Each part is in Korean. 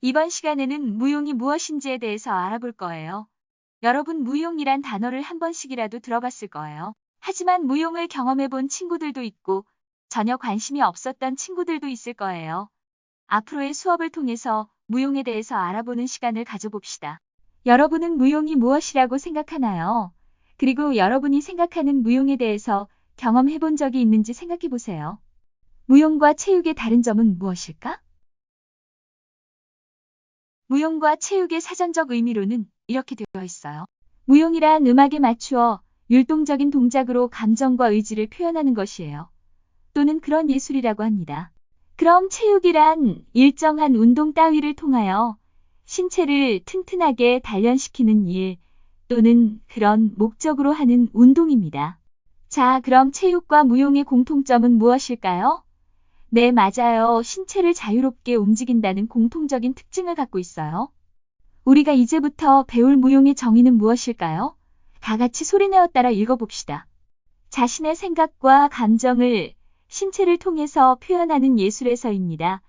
이번 시간에는 무용이 무엇인지에 대해서 알아볼 거예요. 여러분 무용이란 단어를 한 번씩이라도 들어봤을 거예요. 하지만 무용을 경험해 본 친구들도 있고 전혀 관심이 없었던 친구들도 있을 거예요. 앞으로의 수업을 통해서 무용에 대해서 알아보는 시간을 가져봅시다. 여러분은 무용이 무엇이라고 생각하나요? 그리고 여러분이 생각하는 무용에 대해서 경험해 본 적이 있는지 생각해 보세요. 무용과 체육의 다른 점은 무엇일까? 무용과 체육의 사전적 의미로는 이렇게 되어 있어요. 무용이란 음악에 맞추어 율동적인 동작으로 감정과 의지를 표현하는 것이에요. 또는 그런 예술이라고 합니다. 그럼 체육이란 일정한 운동 따위를 통하여 신체를 튼튼하게 단련시키는 일 또는 그런 목적으로 하는 운동입니다. 자, 그럼 체육과 무용의 공통점은 무엇일까요? 네, 맞아요. 신체를 자유롭게 움직인다는 공통적인 특징을 갖고 있어요. 우리가 이제부터 배울 무용의 정의는 무엇일까요? 다 같이 소리내어 따라 읽어봅시다. 자신의 생각과 감정을 신체를 통해서 표현하는 예술에서입니다.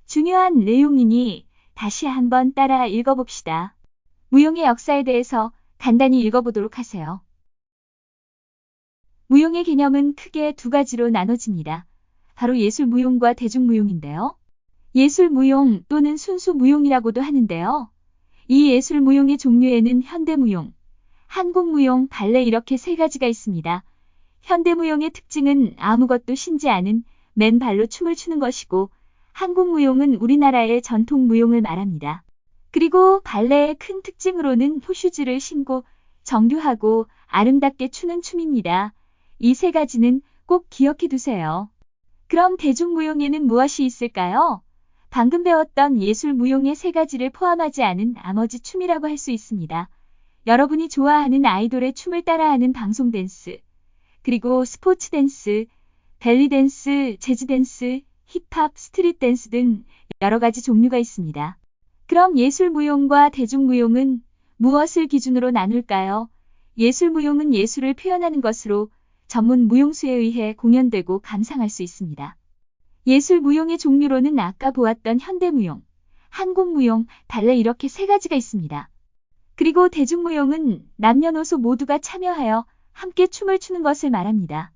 중요한 내용이니 다시 한번 따라 읽어봅시다. 무용의 역사에 대해서 간단히 읽어보도록 하세요. 무용의 개념은 크게 두 가지로 나눠집니다. 바로 예술무용과 대중무용인데요. 예술무용 또는 순수무용이라고도 하는데요. 이 예술무용의 종류에는 현대무용, 한국무용, 발레 이렇게 세 가지가 있습니다. 현대무용의 특징은 아무것도 신지 않은 맨발로 춤을 추는 것이고 한국무용은 우리나라의 전통무용을 말합니다. 그리고 발레의 큰 특징으로는 호슈즈를 신고 정교하고 아름답게 추는 춤입니다. 이 세 가지는 꼭 기억해 두세요. 그럼 대중무용에는 무엇이 있을까요? 방금 배웠던 예술무용의 세 가지를 포함하지 않은 나머지 춤이라고 할 수 있습니다. 여러분이 좋아하는 아이돌의 춤을 따라하는 방송 댄스, 그리고 스포츠 댄스, 벨리 댄스, 재즈 댄스, 힙합, 스트릿 댄스 등 여러 가지 종류가 있습니다. 그럼 예술무용과 대중무용은 무엇을 기준으로 나눌까요? 예술무용은 예술을 표현하는 것으로 전문 무용수에 의해 공연되고 감상할 수 있습니다. 예술무용의 종류로는 아까 보았던 현대무용, 한국무용, 발레 이렇게 세 가지가 있습니다. 그리고 대중무용은 남녀노소 모두가 참여하여 함께 춤을 추는 것을 말합니다.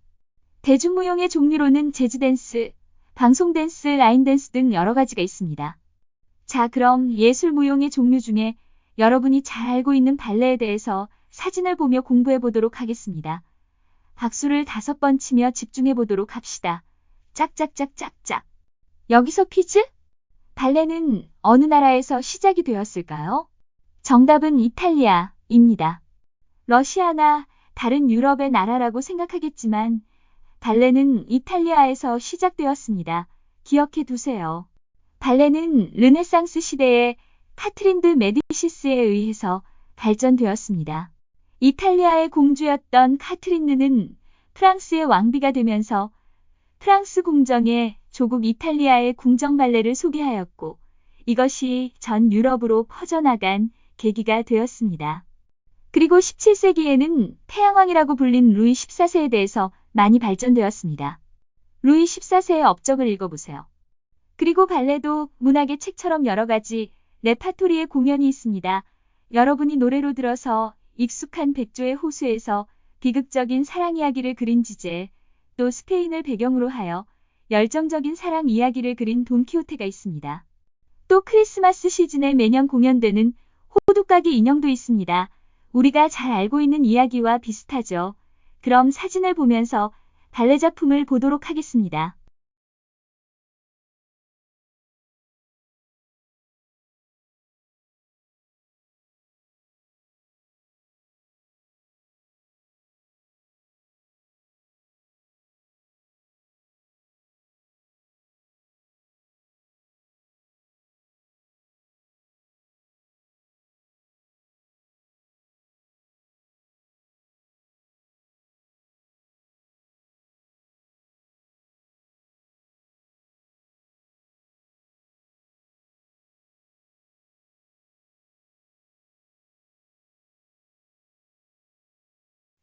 대중무용의 종류로는 재즈댄스, 방송댄스, 라인댄스 등 여러 가지가 있습니다. 자, 그럼 예술무용의 종류 중에 여러분이 잘 알고 있는 발레에 대해서 사진을 보며 공부해 보도록 하겠습니다. 박수를 5번 치며 집중해 보도록 합시다. 짝짝짝짝짝. 여기서 퀴즈? 발레는 어느 나라에서 시작이 되었을까요? 정답은 이탈리아입니다. 러시아나 다른 유럽의 나라라고 생각하겠지만 발레는 이탈리아에서 시작되었습니다. 기억해 두세요. 발레는 르네상스 시대에 카트린 드 메디시스에 의해서 발전되었습니다. 이탈리아의 공주였던 카트린느는 프랑스의 왕비가 되면서 프랑스 궁정에 조국 이탈리아의 궁정 발레를 소개하였고 이것이 전 유럽으로 퍼져나간 계기가 되었습니다. 그리고 17세기에는 태양왕이라고 불린 루이 14세에 대해서 많이 발전되었습니다. 루이 14세의 업적을 읽어보세요. 그리고 발레도 문학의 책처럼 여러 가지 레파토리의 공연이 있습니다. 여러분이 노래로 들어서 익숙한 백조의 호수에서 비극적인 사랑 이야기를 그린 지제, 또 스페인을 배경으로 하여 열정적인 사랑 이야기를 그린 돈키호테가 있습니다. 또 크리스마스 시즌에 매년 공연되는 호두까기 인형도 있습니다. 우리가 잘 알고 있는 이야기와 비슷하죠. 그럼 사진을 보면서 발레 작품을 보도록 하겠습니다.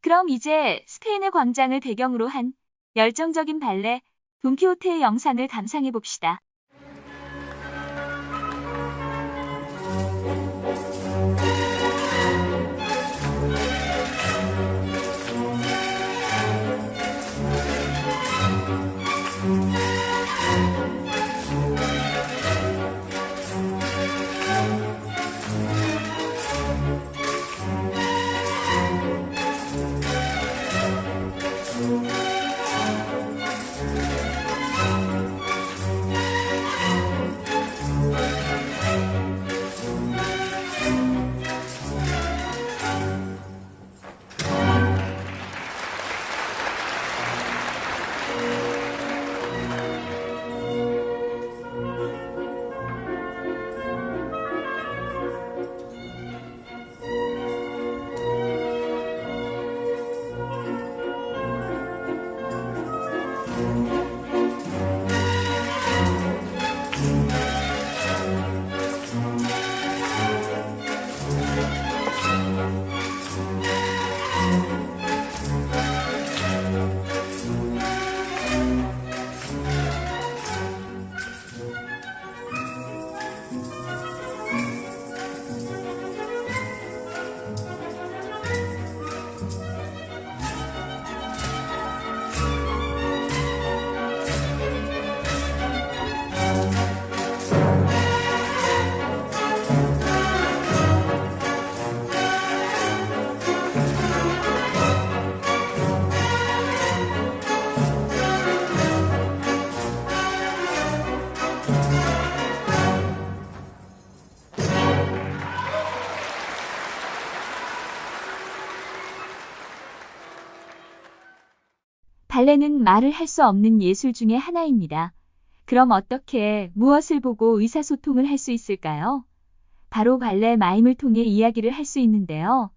그럼 이제 스페인의 광장을 배경으로 한 열정적인 발레 돈키호테의 영상을 감상해 봅시다. 발레는 말을 할 수 없는 예술 중에 하나입니다. 그럼 어떻게 무엇을 보고 의사소통을 할 수 있을까요? 바로 발레 마임을 통해 이야기를 할 수 있는데요.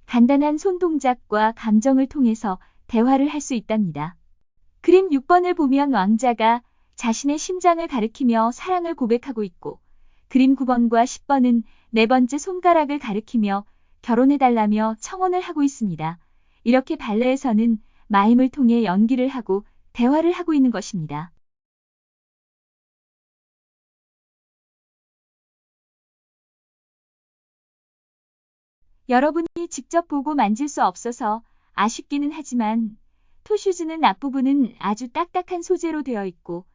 간단한 손동작과 감정을 통해서 대화를 할 수 있답니다. 그림 6번을 보면 왕자가 자신의 심장을 가리키며 사랑을 고백하고 있고, 그림 9번과 10번은 네 번째 손가락을 가리키며 결혼해달라며 청혼을 하고 있습니다. 이렇게 발레에서는 마임을 통해 연기를 하고 대화를 하고 있는 것입니다. 여러분이 직접 보고 만질 수 없어서 아쉽기는 하지만 토슈즈는 앞부분은 아주 딱딱한 소재로 되어 있고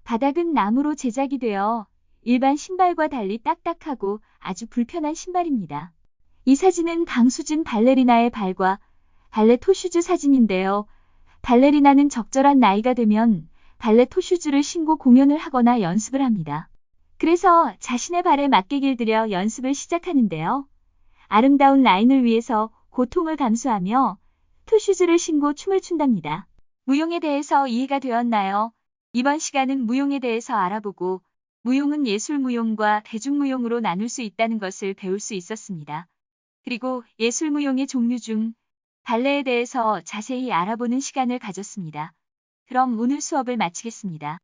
바닥은 나무로 제작이 되어 일반 신발과 달리 딱딱하고 아주 불편한 신발입니다. 이 사진은 강수진 발레리나의 발과 발레 토슈즈 사진인데요. 발레리나는 적절한 나이가 되면 발레 토슈즈를 신고 공연을 하거나 연습을 합니다. 그래서 자신의 발에 맞게 길들여 연습을 시작하는데요. 아름다운 라인을 위해서 고통을 감수하며 토슈즈를 신고 춤을 춘답니다. 무용에 대해서 이해가 되었나요? 이번 시간은 무용에 대해서 알아보고 무용은 예술 무용과 대중 무용으로 나눌 수 있다는 것을 배울 수 있었습니다. 그리고 예술 무용의 종류 중 발레에 대해서 자세히 알아보는 시간을 가졌습니다. 그럼 오늘 수업을 마치겠습니다.